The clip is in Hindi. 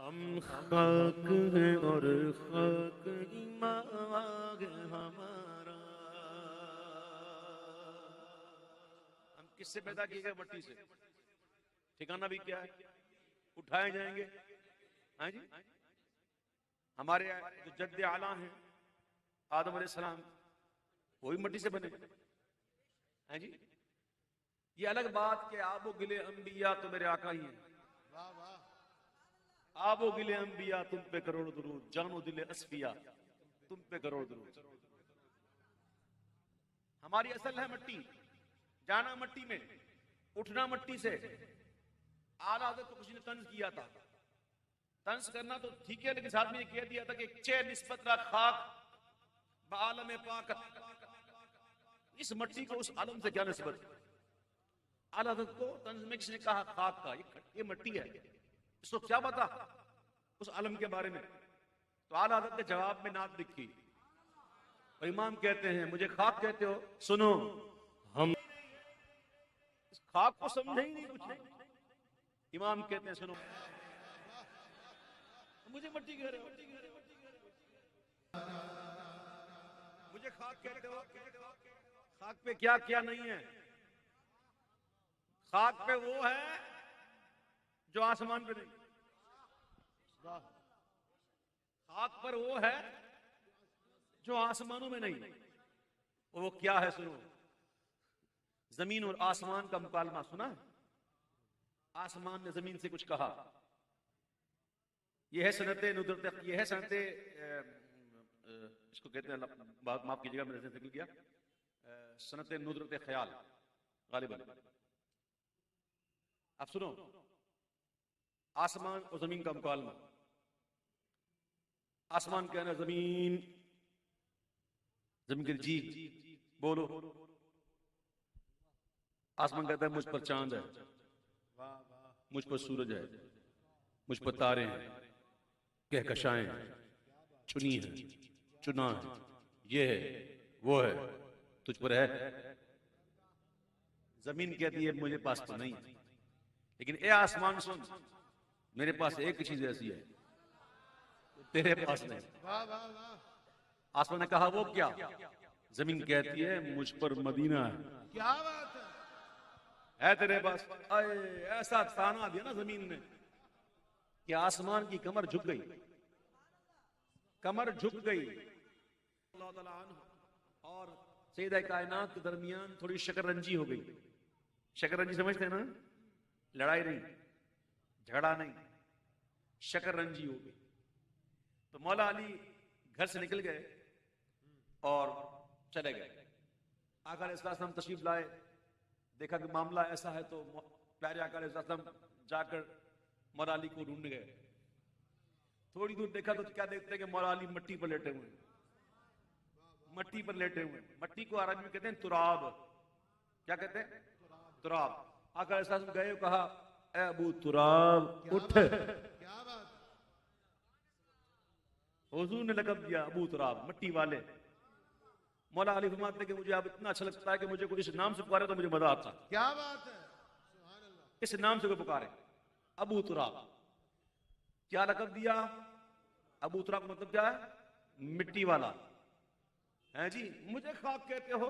हम खाक हैं और खाक ईमान है हमारा। हम किससे पैदा किए गए? मट्टी से। ठिकाना भी क्या है? उठाए जाएंगे। हाँ जी, हमारे जो जद्दे आला हैं आदम अलैहिस्सलाम, वही मट्टी से बने। हाँ जी, ये अलग बात के आबो गिले अंबिया तो मेरे आका ही हैं। आबो गिले अंबिया तुम पे करोड़ दुरूद, जानो दिले असफिया तुम पे करोड़ दुरूद। हमारी असल है मट्टी, जाना मट्टी में, उठना मट्टी से। आला हज़रत को किसी ने तंज किया था। तंज करना तो ठीक है, लेकिन साथ में ये कह दिया था कि चे निस्बत रा खाक बालम पाक, इस मट्टी को उस आलम से क्या निस्बत। आला हज़रत को तंज में किसने कहा खाक का, ये मट्टी है, इसको क्या पता उस आलम के बारे में। तो आला हज़रत ने जवाब में नात लिखी और इमाम कहते हैं मुझे खाक कहते हो, सुनो हम इस खाक को समझे ही नहीं कुछ। इमाम कहते हैं सुनो, मुझे मट्टी कह रहे हो, मुझे खाक कहते हो। खाक पे क्या क्या नहीं है? खाक पे वो है जो आसमान पे नहीं। खाक पर वो है जो आसमानों में नहीं। वो क्या है? सुनो, जमीन और आसमान का मुकालमा सुना। आसमान ने जमीन से कुछ कहा, यह है सनते नुदरत, यह है सनते, इसको कहते हैं, माफ कीजिएगा मेरे से निकल गया, सनते नुदरत ख्याल गालिबन। अब सुनो, आसमान और जमीन का मुकालमा। आसमान कहना है जमीन, जमीन के जी बोलो। आसमान कहता है मुझ पर चांद है, मुझ पर सूरज है, मुझ पर तारे हैं, कहकशाएं हैं, चुनी है, चुना है, ये है, वो है, तुझ पर है। जमीन कहती है मुझे पास तो नहीं, लेकिन ए आसमान सुन, मेरे पास एक चीज ऐसी है तेरे पास नहीं। आसमान ने कहा वो क्या? जमीन कहती है मुझ पर मदीना है। क्या बात है तेरे पास? ऐसा ताना दिया ना जमीन ने कि आसमान की कमर झुक गई, कमर झुक गई। और सैयदा कायनात के दरमियान थोड़ी शकरंजी हो गई। शकरंजी समझते हैं ना? लड़ाई नहीं, झगड़ा नहीं, शकरंजी हो गई। तो मौला अली घर से निकल गए और चले गए। आका अलैहिस्सलाम तशरीफ लाए, देखा कि मामला ऐसा है तो प्यारे आका अलैहिस्सलाम जाकर मौला अली को ढूंढ गए। थोड़ी दूर देखा तो क्या देखते हैं कि मौला अली मट्टी पर लेटे हुए, मट्टी पर लेटे हुए। मट्टी को अरबी में कहते हैं तुराब। क्या कहते हैं? तुराब। आका अलैहिस्सलाम गए, कहा ए अबू तुराब उठ। हुजूर ने लक़ब दिया अबू तुराब, मट्टी वाले। मौला अली फरमाते कि मुझे अब इतना अच्छा लगता है कि मुझे कोई इस नाम से पुकारे तो मुझे मजा आता। क्या बात है, इस नाम से कोई पुकारे, अबू तुराब। क्या लक़ब दिया? अबू तुराब मतलब क्या है? मिट्टी वाला है जी। मुझे खाक कहते हो,